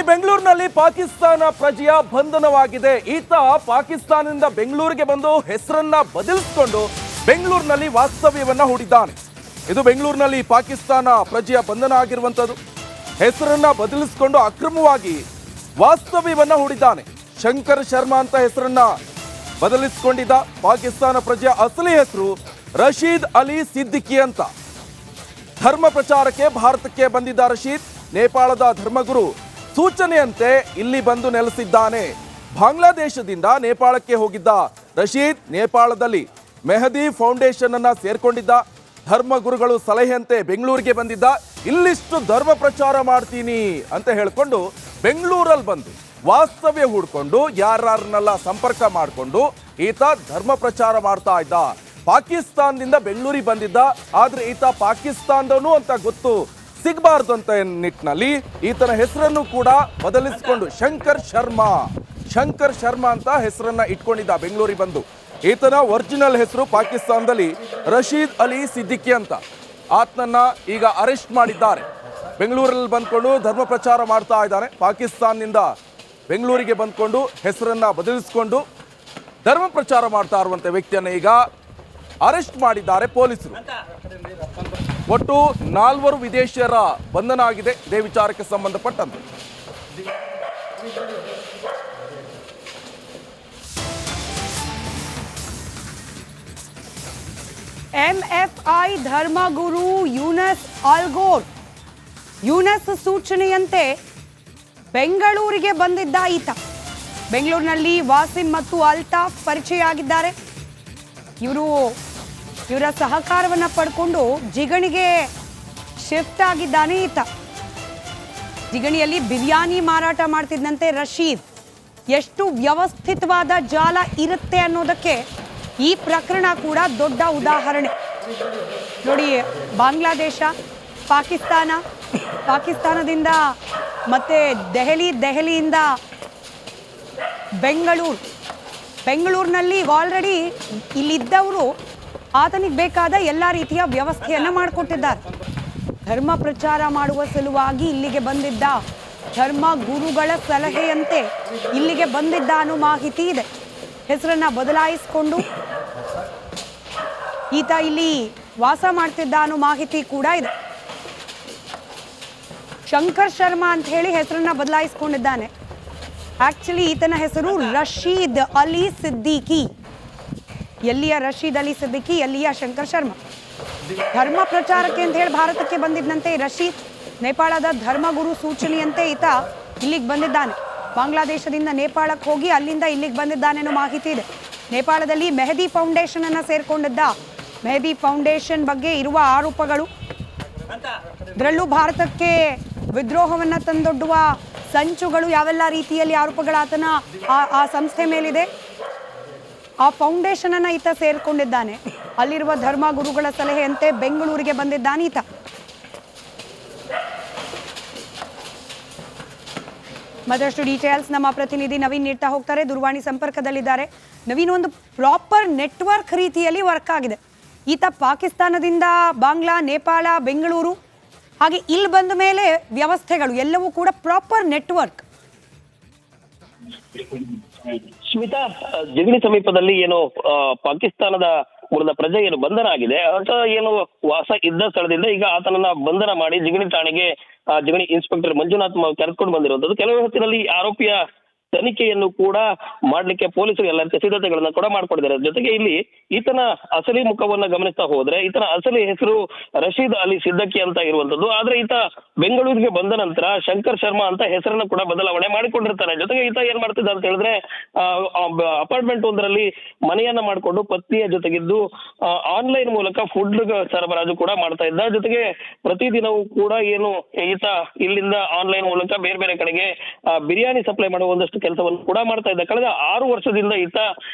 ನೋಡಿ, ಬೆಂಗಳೂರಿನಲ್ಲಿ ಪಾಕಿಸ್ತಾನ ಪ್ರಜೆಯ ಬಂಧನವಾಗಿದೆ. ಈತ ಪಾಕಿಸ್ತಾನದಿಂದ ಬೆಂಗಳೂರಿಗೆ ಬಂದು ಹೆಸರನ್ನ ಬದಲಿಸಿಕೊಂಡು ಬೆಂಗಳೂರಿನಲ್ಲಿ ವಾಸ್ತವ್ಯವನ್ನ ಹೂಡಿದ್ದಾನೆ. ಇದು ಬೆಂಗಳೂರಿನಲ್ಲಿ ಪಾಕಿಸ್ತಾನ ಪ್ರಜೆಯ ಬಂಧನ ಆಗಿರುವಂತದ್ದು. ಹೆಸರನ್ನ ಬದಲಿಸಿಕೊಂಡು ಅಕ್ರಮವಾಗಿ ವಾಸ್ತವ್ಯವನ್ನ ಹೂಡಿದ್ದಾನೆ. ಶಂಕರ್ ಶರ್ಮಾ ಅಂತ ಹೆಸರನ್ನ ಬದಲಿಸಿಕೊಂಡಿದ್ದ. ಪಾಕಿಸ್ತಾನ ಪ್ರಜೆಯ ಅಸಲಿ ಹೆಸರು ರಶೀದ್ ಅಲಿ ಸಿದ್ದಿಕಿ ಅಂತ. ಧರ್ಮ ಪ್ರಚಾರಕ್ಕೆ ಭಾರತಕ್ಕೆ ಬಂದಿದ್ದ ರಶೀದ್ ನೇಪಾಳದ ಧರ್ಮಗುರು ಸೂಚನೆಯಂತೆ ಇಲ್ಲಿ ಬಂದು ನೆಲೆಸಿದ್ದಾನೆ. ಬಾಂಗ್ಲಾದೇಶದಿಂದ ನೇಪಾಳಕ್ಕೆ ಹೋಗಿದ್ದ ರಶೀದ್ ನೇಪಾಳದಲ್ಲಿ ಮೆಹದಿ ಫೌಂಡೇಶನ್ ಅನ್ನ ಸೇರ್ಕೊಂಡಿದ್ದ. ಧರ್ಮಗುರುಗಳು ಸಲಹೆಯಂತೆ ಬೆಂಗಳೂರಿಗೆ ಬಂದಿದ್ದ. ಇಲ್ಲಿಷ್ಟು ಧರ್ಮ ಪ್ರಚಾರ ಮಾಡ್ತೀನಿ ಅಂತ ಹೇಳ್ಕೊಂಡು ಬೆಂಗಳೂರಲ್ಲಿ ಬಂದು ವಾಸ್ತವ್ಯ ಹೂಡ್ಕೊಂಡು ಯಾರನ್ನೆಲ್ಲ ಸಂಪರ್ಕ ಮಾಡಿಕೊಂಡು ಈತ ಧರ್ಮ ಪ್ರಚಾರ ಮಾಡ್ತಾ ಇದ್ದ. ಪಾಕಿಸ್ತಾನದಿಂದ ಬೆಂಗಳೂರಿಗೆ ಬಂದಿದ್ದ. ಆದ್ರೆ ಈತ ಪಾಕಿಸ್ತಾನದವನು ಅಂತ ಗೊತ್ತು ಸಿಗಬಾರ್ದು ಅಂತ ನಿಟ್ಟಿನಲ್ಲಿ ಈತನ ಹೆಸರನ್ನು ಕೂಡ ಬದಲಿಸಿಕೊಂಡು ಶಂಕರ್ ಶರ್ಮಾ ಅಂತ ಹೆಸರನ್ನ ಇಟ್ಕೊಂಡಿದ್ದ ಬೆಂಗಳೂರಿಗೆ ಬಂದು. ಈತನ ಒರಿಜಿನಲ್ ಹೆಸರು ಪಾಕಿಸ್ತಾನದಲ್ಲಿ ರಶೀದ್ ಅಲಿ ಸಿದ್ದಿಕಿ ಅಂತ. ಆತನನ್ನ ಈಗ ಅರೆಸ್ಟ್ ಮಾಡಿದ್ದಾರೆ. ಬೆಂಗಳೂರಲ್ಲಿ ಬಂದ್ಕೊಂಡು ಧರ್ಮ ಪ್ರಚಾರ ಮಾಡ್ತಾ ಇದ್ದಾನೆ. ಪಾಕಿಸ್ತಾನದಿಂದ ಬೆಂಗಳೂರಿಗೆ ಬಂದ್ಕೊಂಡು ಹೆಸರನ್ನ ಬದಲಿಸಿಕೊಂಡು ಧರ್ಮ ಪ್ರಚಾರ ಮಾಡ್ತಾ ಇರುವಂತ ವ್ಯಕ್ತಿಯನ್ನ ಈಗ ಅರೆಸ್ಟ್ ಮಾಡಿದ್ದಾರೆ ಪೊಲೀಸರು. ಒಟ್ಟು 4 ವಿದೇಶಿಯರ ಬಂಧನ ಆಗಿದೆ ಇದೇ ವಿಚಾರಕ್ಕೆ ಸಂಬಂಧಪಟ್ಟಂತೆ. ಎಂಎಫ್ಐ ಧರ್ಮಗುರು ಯೂನಸ್ ಆಲ್ಗೋರ್ ಸೂಚನೆಯಂತೆ ಬೆಂಗಳೂರಿಗೆ ಬಂದಿದ್ದ ಈತ. ಬೆಂಗಳೂರಿನಲ್ಲಿ ವಾಸಿಂ ಮತ್ತು ಅಲ್ತಾಫ್ ಪರಿಚಯ ಆಗಿದ್ದಾರೆ. ಇವರ ಸಹಕಾರವನ್ನು ಪಡ್ಕೊಂಡು ಜಿಗಣಿಗೆ ಶಿಫ್ಟ್ ಆಗಿದ್ದಾನೆ ಈತ. ಜಿಗಣಿಯಲ್ಲಿ ಬಿರಿಯಾನಿ ಮಾರಾಟ ಮಾಡ್ತಿದ್ದಂತೆ ರಶೀದ್. ಎಷ್ಟು ವ್ಯವಸ್ಥಿತವಾದ ಜಾಲ ಇರುತ್ತೆ ಅನ್ನೋದಕ್ಕೆ ಈ ಪ್ರಕರಣ ಕೂಡ ದೊಡ್ಡ ಉದಾಹರಣೆ. ನೋಡಿ, ಬಾಂಗ್ಲಾದೇಶ, ಪಾಕಿಸ್ತಾನದಿಂದ ಮತ್ತೆ ದೆಹಲಿಯಿಂದ ಬೆಂಗಳೂರಿನಲ್ಲಿ ಆಲ್ರೆಡಿ ಇಲ್ಲಿದ್ದವರು ಆತನಿಗೆ ಬೇಕಾದ ಎಲ್ಲ ರೀತಿಯ ವ್ಯವಸ್ಥೆಯನ್ನು ಮಾಡಿಕೊಟ್ಟಿದ್ದಾರೆ. ಧರ್ಮ ಪ್ರಚಾರ ಮಾಡುವ ಸಲುವಾಗಿ ಇಲ್ಲಿಗೆ ಬಂದಿದ್ದ. ಧರ್ಮ ಗುರುಗಳ ಸಲಹೆಯಂತೆ ಇಲ್ಲಿಗೆ ಬಂದಿದ್ದ ಅನ್ನೋ ಮಾಹಿತಿ ಇದೆ. ಹೆಸರನ್ನ ಬದಲಾಯಿಸಿಕೊಂಡು ಈತ ಇಲ್ಲಿ ವಾಸ ಮಾಡ್ತಿದ್ದ ಅನ್ನೋ ಮಾಹಿತಿ ಕೂಡ ಇದೆ. ಶಂಕರ್ ಶರ್ಮಾ ಅಂತ ಹೇಳಿ ಹೆಸರನ್ನ ಬದಲಾಯಿಸಿಕೊಂಡಿದ್ದಾನೆ. ಆಕ್ಚುಲಿ ಈತನ ಹೆಸರು ರಶೀದ್ ಅಲಿ ಸಿದ್ದಿಕಿ. ಎಲ್ಲಿಯ ರಶೀದ್ ಅಲಿ ಸಿದ್ದಿಕಿ, ಎಲ್ಲಿಯ ಶಂಕರ್ ಶರ್ಮಾ. ಧರ್ಮ ಪ್ರಚಾರಕ್ಕೆ ಅಂತ ಹೇಳಿ ಭಾರತಕ್ಕೆ ಬಂದಿದ್ದಂತೆ ರಶೀದ್ ನೇಪಾಳದ ಧರ್ಮಗುರು ಸೂಚನೆಯಂತೆ ಈತ ಇಲ್ಲಿಗೆ ಬಂದಿದ್ದಾನೆ. ಬಾಂಗ್ಲಾದೇಶದಿಂದ ನೇಪಾಳಕ್ಕೆ ಹೋಗಿ ಅಲ್ಲಿಂದ ಇಲ್ಲಿಗೆ ಬಂದಿದ್ದಾನೆ ಅನ್ನೋ ಮಾಹಿತಿ ಇದೆ. ನೇಪಾಳದಲ್ಲಿ ಮೆಹದಿ ಫೌಂಡೇಶನ್ ಅನ್ನ ಸೇರ್ಕೊಂಡಿದ್ದ. ಮೆಹದಿ ಫೌಂಡೇಶನ್ ಬಗ್ಗೆ ಇರುವ ಆರೋಪಗಳು, ಇದರಲ್ಲೂ ಭಾರತಕ್ಕೆ ವಿದ್ರೋಹವನ್ನ ತಂದೊಡ್ಡುವ ಸಂಚುಗಳು, ಯಾವೆಲ್ಲ ರೀತಿಯಲ್ಲಿ ಆರೋಪಗಳು ಆತನ ಆ ಸಂಸ್ಥೆ ಮೇಲಿದೆ, ಆ ಫೌಂಡೇಶನ್ ಅನ್ನ ಈತ ಸೇರ್ಕೊಂಡಿದ್ದಾನೆ. ಅಲ್ಲಿರುವ ಧರ್ಮ ಗುರುಗಳ ಸಲಹೆಯಂತೆ ಬೆಂಗಳೂರಿಗೆ ಬಂದಿದ್ದಾನೆ ಈತ. ಮತ್ತಷ್ಟು ಡೀಟೇಲ್ಸ್ ನಮ್ಮ ಪ್ರತಿನಿಧಿ ನವೀನ್ ನೀಡ್ತಾ ಹೋಗ್ತಾರೆ. ದೂರವಾಣಿ ಸಂಪರ್ಕದಲ್ಲಿದ್ದಾರೆ. ನವೀನ್, ಒಂದು ಪ್ರಾಪರ್ ನೆಟ್ವರ್ಕ್ ರೀತಿಯಲ್ಲಿ ವರ್ಕ್ ಆಗಿದೆ. ಈತ ಪಾಕಿಸ್ತಾನದಿಂದ ಬಾಂಗ್ಲಾ, ನೇಪಾಳ, ಬೆಂಗಳೂರು, ಹಾಗೆ ಇಲ್ಲಿ ಬಂದ ಮೇಲೆ ವ್ಯವಸ್ಥೆಗಳು ಎಲ್ಲವೂ ಕೂಡ ಪ್ರಾಪರ್ ನೆಟ್ವರ್ಕ್. ಸ್ಮಿತಾ, ಜಿಗಣಿ ಸಮೀಪದಲ್ಲಿ ಏನು ಪಾಕಿಸ್ತಾನದ ಮೂಲದ ಪ್ರಜೆ ಏನು ಬಂಧನ ಆಗಿದೆ, ಆತ ಏನು ವಾಸ ಇದ್ದ ಸ್ಥಳದಿಂದ ಈಗ ಆತನನ್ನ ಬಂಧನ ಮಾಡಿ ಜಿಗಣಿ ಠಾಣೆಗೆ ಜಿಗಣಿ ಇನ್ಸ್ಪೆಕ್ಟರ್ ಮಂಜುನಾಥ್ ಕರೆದುಕೊಂಡು ಬಂದಿರುವಂತದ್ದು. ಕೆಲವು ಹೊತ್ತಿನಲ್ಲಿ ಆರೋಪಿಯ ತನಿಖೆಯನ್ನು ಕೂಡ ಮಾಡ್ಲಿಕ್ಕೆ ಪೊಲೀಸರು ಎಲ್ಲ ಸಿದ್ಧತೆಗಳನ್ನ ಕೂಡ ಮಾಡ್ಕೊಂಡಿದ್ದಾರೆ. ಜೊತೆಗೆ ಇಲ್ಲಿ ಈತನ ಅಸಲಿ ಮುಖವನ್ನ ಗಮನಿಸ್ತಾ ಹೋದ್ರೆ ಈತನ ಅಸಲಿ ಹೆಸರು ರಶೀದ್ ಅಲಿ ಸಿದ್ದಿಕಿ ಅಂತ ಇರುವಂತದ್ದು. ಆದ್ರೆ ಈತ ಬೆಂಗಳೂರಿಗೆ ಬಂದ ನಂತರ ಶಂಕರ್ ಶರ್ಮಾ ಅಂತ ಹೆಸರನ್ನು ಕೂಡ ಬದಲಾವಣೆ ಮಾಡಿಕೊಂಡಿರ್ತಾನೆ. ಜೊತೆಗೆ ಈತ ಏನ್ ಮಾಡ್ತಿದ್ದ ಅಂತ ಹೇಳಿದ್ರೆ ಅಪಾರ್ಟ್ಮೆಂಟ್ ಒಂದರಲ್ಲಿ ಮನೆಯನ್ನ ಮಾಡಿಕೊಂಡು ಪತ್ನಿಯ ಜೊತೆಗಿದ್ದು ಆನ್ಲೈನ್ ಮೂಲಕ ಫುಡ್ ಸರಬರಾಜು ಕೂಡ ಮಾಡ್ತಾ ಇದ್ದ. ಜೊತೆಗೆ ಪ್ರತಿದಿನವೂ ಕೂಡ ಏನು ಈತ ಇಲ್ಲಿಂದ ಆನ್ಲೈನ್ ಮೂಲಕ ಬೇರೆ ಬೇರೆ ಕಡೆಗೆ ಬಿರಿಯಾನಿ ಸಪ್ಲೈ ಮಾಡುವ ಒಂದಷ್ಟು ಕೆಲಸವನ್ನು ಕೂಡ ಮಾಡ್ತಾ ಇದ್ದ. ಕಳೆದ 6 ವರ್ಷದಿಂದ ಈತ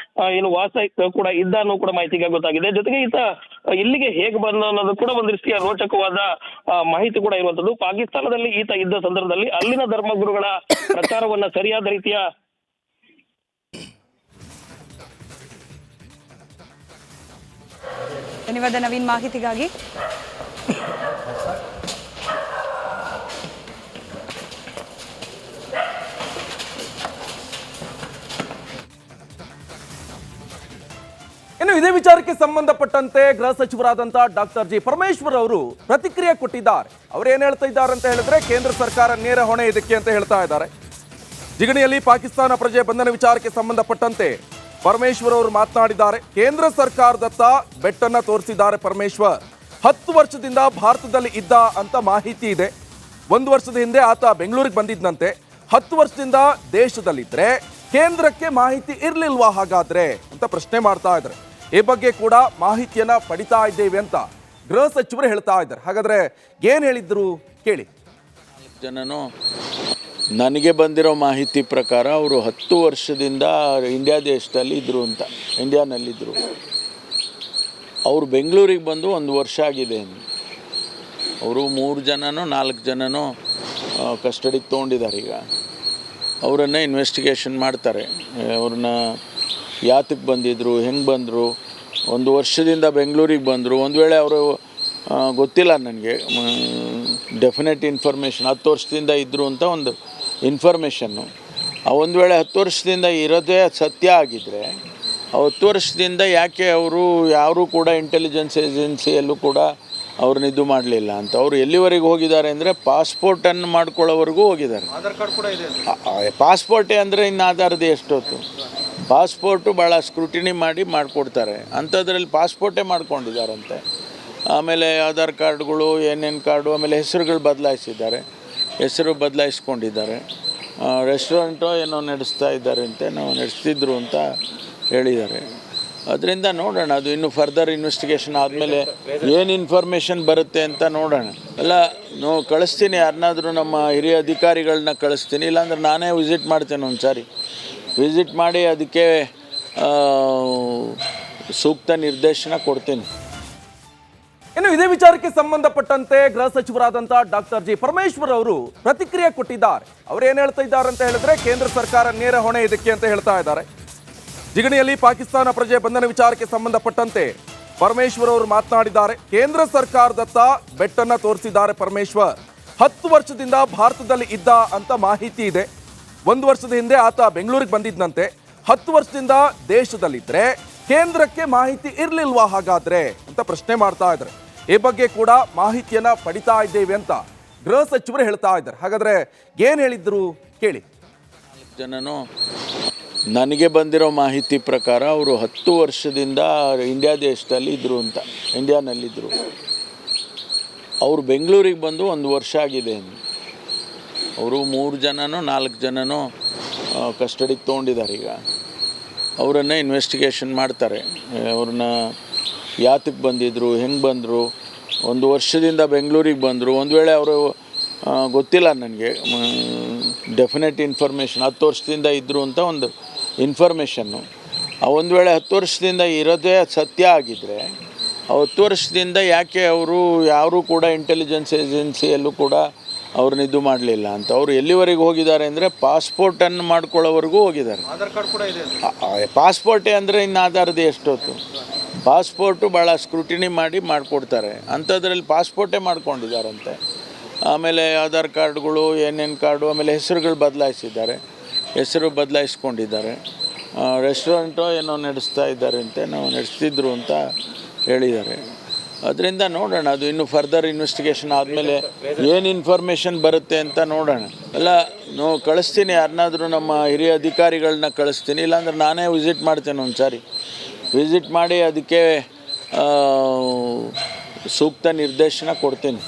ಏನು ವಾಸ ಕೂಡ ಇದ್ದ ಅನ್ನೋ ಕೂಡ ಮಾಹಿತಿಗೆ ಗೊತ್ತಾಗಿದೆ. ಜೊತೆಗೆ ಈತ ಇಲ್ಲಿಗೆ ಹೇಗೆ ಬಂದ ಅನ್ನೋದು ಕೂಡ ಒಂದು ರೀತಿಯ ರೋಚಕವಾದ ಮಾಹಿತಿ ಕೂಡ ಇರುವಂತದ್ದು. ಪಾಕಿಸ್ತಾನದಲ್ಲಿ ಈತ ಇದ್ದ ಸಂದರ್ಭದಲ್ಲಿ ಅಲ್ಲಿನ ಧರ್ಮಗುರುಗಳ ಪ್ರಚಾರವನ್ನ ಸರಿಯಾದ ರೀತಿಯ ಧನ್ಯವಾದ ನವೀನ್ ಮಾಹಿತಿಗಾಗಿ. ವಿಚಾರಕ್ಕೆ ಸಂಬಂಧಪಟ್ಟಂತೆ ಗೃಹ ಸಚಿವರಾದಂತ ಡಾಕ್ಟರ್ ಜಿ ಪರಮೇಶ್ವರ್ ಅವರು ಪ್ರತಿಕ್ರಿಯೆ ಕೊಟ್ಟಿದ್ದಾರೆ. ಅವರು ಏನ್ ಹೇಳ್ತಾ ಇದ್ದಾರೆ ಅಂತ ಹೇಳಿದ್ರೆ, ಕೇಂದ್ರ ಸರ್ಕಾರ ನೇರ ಹೊಣೆ ಇದಕ್ಕೆ ಅಂತ ಹೇಳ್ತಾ ಇದ್ದಾರೆ. ಜಿಗಣಿಯಲ್ಲಿ ಪಾಕಿಸ್ತಾನ ಪ್ರಜೆ ಬಂಧನ ವಿಚಾರಕ್ಕೆ ಸಂಬಂಧಪಟ್ಟಂತೆ ಪರಮೇಶ್ವರ್ ಅವರು ಮಾತನಾಡಿದ್ದಾರೆ. ಕೇಂದ್ರ ಸರ್ಕಾರದತ್ತ ಬೆಟ್ಟನ್ನ ತೋರಿಸಿದ್ದಾರೆ ಪರಮೇಶ್ವರ್. 10 ವರ್ಷದಿಂದ ಭಾರತದಲ್ಲಿ ಇದ್ದ ಅಂತ ಮಾಹಿತಿ ಇದೆ. 1 ವರ್ಷದ ಹಿಂದೆ ಆತ ಬೆಂಗಳೂರಿಗೆ ಬಂದಿದ್ದಂತೆ. 10 ವರ್ಷದಿಂದ ದೇಶದಲ್ಲಿದ್ರೆ ಕೇಂದ್ರಕ್ಕೆ ಮಾಹಿತಿ ಇರ್ಲಿಲ್ವಾ ಹಾಗಾದ್ರೆ ಅಂತ ಪ್ರಶ್ನೆ ಮಾಡ್ತಾ ಇದ್ದಾರೆ. ಈ ಬಗ್ಗೆ ಕೂಡ ಮಾಹಿತಿಯನ್ನ ಪಡಿತಾ ಇದ್ದೇವೆ ಅಂತ ಗೃಹ ಸಚಿವರು ಹೇಳ್ತಾ ಇದ್ದಾರೆ. ಹಾಗಾದ್ರೆ ಏನ್ ಹೇಳಿದ್ರು ಕೇಳಿ. ಜನನು ನನಗೆ ಬಂದಿರೋ ಮಾಹಿತಿ ಪ್ರಕಾರ ಅವರು 10 ವರ್ಷದಿಂದ ಇಂಡಿಯಾ ದೇಶದಲ್ಲಿ ಇದ್ದರು ಅಂತ, ಇಂಡಿಯಾನಲ್ಲಿದ್ದರು. ಅವರು ಬೆಂಗಳೂರಿಗೆ ಬಂದು 1 ವರ್ಷ ಆಗಿದೆ. ಅವರು 3 ಜನನೋ 4 ಜನನೋ ಕಸ್ಟಡಿಗೆ ತೊಗೊಂಡಿದ್ದಾರೆ. ಈಗ ಅವರನ್ನು ಇನ್ವೆಸ್ಟಿಗೇಷನ್ ಮಾಡ್ತಾರೆ. ಅವ್ರನ್ನ ಯಾತಕ್ಕೆ ಬಂದಿದ್ದರು, ಹೆಂಗೆ ಬಂದರು, 1 ವರ್ಷದಿಂದ ಬೆಂಗಳೂರಿಗೆ ಬಂದರು. ಒಂದು ವೇಳೆ ಅವರು ಗೊತ್ತಿಲ್ಲ ನನಗೆ ಡೆಫಿನೆಟ್ ಇನ್ಫಾರ್ಮೇಷನ್ 10 ವರ್ಷದಿಂದ ಇದ್ದರು ಅಂತ ಒಂದು ಇನ್ಫಾರ್ಮೇಷನ್ನು. ಒಂದು ವೇಳೆ 10 ವರ್ಷದಿಂದ ಇರೋದೇ ಸತ್ಯ ಆಗಿದ್ದರೆ 10 ವರ್ಷದಿಂದ ಯಾಕೆ ಅವರು ಯಾರೂ ಕೂಡ ಇಂಟೆಲಿಜೆನ್ಸ್ ಏಜೆನ್ಸಿಯಲ್ಲೂ ಕೂಡ ಅವ್ರನ್ನ ಇದು ಮಾಡಲಿಲ್ಲ ಅಂತ. ಅವರು ಎಲ್ಲಿವರೆಗೆ ಹೋಗಿದ್ದಾರೆ ಅಂದರೆ ಪಾಸ್ಪೋರ್ಟನ್ನು ಮಾಡ್ಕೊಳ್ಳೋವರೆಗೂ ಹೋಗಿದ್ದಾರೆ. ಆಧಾರ್ ಕಾರ್ಡ್ ಕೂಡ ಇದೆ. ಪಾಸ್ಪೋರ್ಟೇ ಅಂದರೆ ಇನ್ನು ಆಧಾರದ ಎಷ್ಟೊತ್ತು. ಪಾಸ್ಪೋರ್ಟು ಭಾಳ ಸ್ಕ್ರೂಟಿನಿ ಮಾಡಿ ಮಾಡಿಕೊಡ್ತಾರೆ. ಅಂಥದ್ರಲ್ಲಿ ಪಾಸ್ಪೋರ್ಟೇ ಮಾಡ್ಕೊಂಡಿದ್ದಾರಂತೆ. ಆಮೇಲೆ ಆಧಾರ್ ಕಾರ್ಡ್ಗಳು, ಏನೇನು ಕಾರ್ಡು, ಆಮೇಲೆ ಹೆಸರುಗಳು ಬದಲಾಯಿಸಿದ್ದಾರೆ, ಹೆಸರು ಬದಲಾಯಿಸ್ಕೊಂಡಿದ್ದಾರೆ. ರೆಸ್ಟೋರೆಂಟೋ ಏನೋ ನಡೆಸ್ತಾ ಇದ್ದಾರೆ ಅಂತೆ, ನಾವು ನಡೆಸ್ತಿದ್ರು ಅಂತ ಹೇಳಿದ್ದಾರೆ. ಅದರಿಂದ ನೋಡೋಣ, ಅದು ಇನ್ನೂ ಫರ್ದರ್ ಇನ್ವೆಸ್ಟಿಗೇಷನ್ ಆದಮೇಲೆ ಏನು ಇನ್ಫಾರ್ಮೇಷನ್ ಬರುತ್ತೆ ಅಂತ ನೋಡೋಣ. ಎಲ್ಲ ಕಳಿಸ್ತೀನಿ, ಯಾರನ್ನಾದರೂ ನಮ್ಮ ಹಿರಿಯ ಅಧಿಕಾರಿಗಳನ್ನ ಕಳಿಸ್ತೀನಿ, ಇಲ್ಲಾಂದ್ರೆ ನಾನೇ ವಿಸಿಟ್ ಮಾಡ್ತೇನೆ. ಒಂದು ಸಾರಿ ವಿಸಿಟ್ ಮಾಡಿ ಅದಕ್ಕೆ ಸೂಕ್ತ ನಿರ್ದೇಶನ ಕೊಡ್ತೀನಿ. ಇನ್ನು ಇದೇ ವಿಚಾರಕ್ಕೆ ಸಂಬಂಧಪಟ್ಟಂತೆ ಗೃಹ ಸಚಿವರಾದಂತ ಡಾಕ್ಟರ್ ಜಿ ಪರಮೇಶ್ವರ್ ಅವರು ಪ್ರತಿಕ್ರಿಯೆ ಕೊಟ್ಟಿದ್ದಾರೆ. ಅವರು ಏನ್ ಹೇಳ್ತಾ ಇದ್ದಾರೆ ಅಂತ ಹೇಳಿದ್ರೆ, ಕೇಂದ್ರ ಸರ್ಕಾರ ನೇರ ಹೊಣೆ ಇದಕ್ಕೆ ಅಂತ ಹೇಳ್ತಾ ಇದ್ದಾರೆ. ಜಿಗಣಿಯಲ್ಲಿ ಪಾಕಿಸ್ತಾನ ಪ್ರಜೆ ಬಂಧನ ವಿಚಾರಕ್ಕೆ ಸಂಬಂಧಪಟ್ಟಂತೆ ಪರಮೇಶ್ವರ್ ಅವರು ಮಾತನಾಡಿದ್ದಾರೆ. ಕೇಂದ್ರ ಸರ್ಕಾರದತ್ತ ಬೆಟ್ಟನ್ನ ತೋರಿಸಿದ್ದಾರೆ ಪರಮೇಶ್ವರ್. 10 ವರ್ಷದಿಂದ ಭಾರತದಲ್ಲಿ ಇದ್ದ ಅಂತ ಮಾಹಿತಿ ಇದೆ. 1 ವರ್ಷದ ಹಿಂದೆ ಆತ ಬೆಂಗಳೂರಿಗೆ ಬಂದಿದ್ದಂತೆ. 10 ವರ್ಷದಿಂದ ದೇಶದಲ್ಲಿದ್ರೆ ಕೇಂದ್ರಕ್ಕೆ ಮಾಹಿತಿ ಇರ್ಲಿಲ್ವಾ ಹಾಗಾದ್ರೆ ಅಂತ ಪ್ರಶ್ನೆ ಮಾಡ್ತಾ ಇದ್ದಾರೆ. ಈ ಬಗ್ಗೆ ಕೂಡ ಮಾಹಿತಿಯನ್ನ ಪಡಿತಾ ಇದ್ದೇವೆ ಅಂತ ಗೃಹ ಸಚಿವರು ಹೇಳ್ತಾ ಇದ್ದಾರೆ. ಹಾಗಾದ್ರೆ ಏನ್ ಹೇಳಿದ್ರು ಕೇಳಿ. ಜನನು ನನಗೆ ಬಂದಿರೋ ಮಾಹಿತಿ ಪ್ರಕಾರ ಅವರು 10 ವರ್ಷದಿಂದ ಇಂಡಿಯಾ ದೇಶದಲ್ಲಿ ಇದ್ದರು ಅಂತ, ಇಂಡಿಯಾನಲ್ಲಿದ್ದರು. ಅವರು ಬೆಂಗಳೂರಿಗೆ ಬಂದು 1 ವರ್ಷ ಆಗಿದೆ. ಅವರು 3 ಜನನೋ 4 ಜನನೋ ಕಸ್ಟಡಿಗೆ ತೊಗೊಂಡಿದ್ದಾರೆ. ಈಗ ಅವರನ್ನು ಇನ್ವೆಸ್ಟಿಗೇಷನ್ ಮಾಡ್ತಾರೆ. ಅವ್ರನ್ನ ಯಾತಕ್ಕೆ ಬಂದಿದ್ದರು, ಹೆಂಗೆ ಬಂದರು, 1 ವರ್ಷದಿಂದ ಬೆಂಗಳೂರಿಗೆ ಬಂದರು. ಒಂದು ವೇಳೆ ಅವರು ಗೊತ್ತಿಲ್ಲ ನನಗೆ ಡೆಫಿನೆಟ್ ಇನ್ಫಾರ್ಮೇಷನ್ 10 ವರ್ಷದಿಂದ ಇದ್ದರು ಅಂತ ಒಂದು ಇನ್ಫಾರ್ಮೇಷನ್ನು. ಒಂದು ವೇಳೆ 10 ವರ್ಷದಿಂದ ಇರೋದೇ ಸತ್ಯ ಆಗಿದ್ದರೆ 10 ವರ್ಷದಿಂದ ಯಾಕೆ ಅವರು ಯಾರೂ ಕೂಡ ಇಂಟೆಲಿಜೆನ್ಸ್ ಏಜೆನ್ಸಿಯಲ್ಲೂ ಕೂಡ ಅವ್ರನ್ನ ಇದು ಮಾಡಲಿಲ್ಲ ಅಂತ. ಅವರು ಎಲ್ಲಿವರೆಗೆ ಹೋಗಿದ್ದಾರೆ ಅಂದರೆ ಪಾಸ್ಪೋರ್ಟನ್ನು ಮಾಡ್ಕೊಳ್ಳೋವರೆಗೂ ಹೋಗಿದ್ದಾರೆ. ಆಧಾರ್ ಕಾರ್ಡ್ ಕೂಡ ಇದೆ. ಪಾಸ್ಪೋರ್ಟೇ ಅಂದರೆ ಇನ್ನು ಆಧಾರದ ಎಷ್ಟೊತ್ತು. ಪಾಸ್ಪೋರ್ಟು ಭಾಳ ಸ್ಕ್ರೂಟಿನಿ ಮಾಡಿ ಮಾಡಿಕೊಡ್ತಾರೆ. ಅಂಥದ್ರಲ್ಲಿ ಪಾಸ್ಪೋರ್ಟೇ ಮಾಡ್ಕೊಂಡಿದ್ದಾರಂತೆ. ಆಮೇಲೆ ಆಧಾರ್ ಕಾರ್ಡ್ಗಳು, ಏನೇನು ಕಾರ್ಡು, ಆಮೇಲೆ ಹೆಸರುಗಳು ಬದಲಾಯಿಸಿದ್ದಾರೆ, ಹೆಸರು ಬದಲಾಯಿಸ್ಕೊಂಡಿದ್ದಾರೆ. ರೆಸ್ಟೋರೆಂಟೋ ಏನೋ ನಡೆಸ್ತಾ ಇದ್ದಾರೆ ಅಂತೆ, ನಾವು ನಡೆಸ್ತಿದ್ರು ಅಂತ ಹೇಳಿದ್ದಾರೆ. ಅದರಿಂದ ನೋಡೋಣ, ಅದು ಇನ್ನೂ ಫರ್ದರ್ ಇನ್ವೆಸ್ಟಿಗೇಷನ್ ಆದಮೇಲೆ ಏನು ಇನ್ಫಾರ್ಮೇಷನ್ ಬರುತ್ತೆ ಅಂತ ನೋಡೋಣ. ಎಲ್ಲ ಕಳಿಸ್ತೀನಿ, ಯಾರನ್ನಾದರೂ ನಮ್ಮ ಹಿರಿಯ ಅಧಿಕಾರಿಗಳನ್ನ ಕಳಿಸ್ತೀನಿ, ಇಲ್ಲಾಂದ್ರೆ ನಾನೇ ವಿಸಿಟ್ ಮಾಡ್ತೇನೆ. ಒಂದು ಸಾರಿ ವಿಸಿಟ್ ಮಾಡಿ ಅದಕ್ಕೆ ಸೂಕ್ತ ನಿರ್ದೇಶನ ಕೊಡ್ತೀನಿ.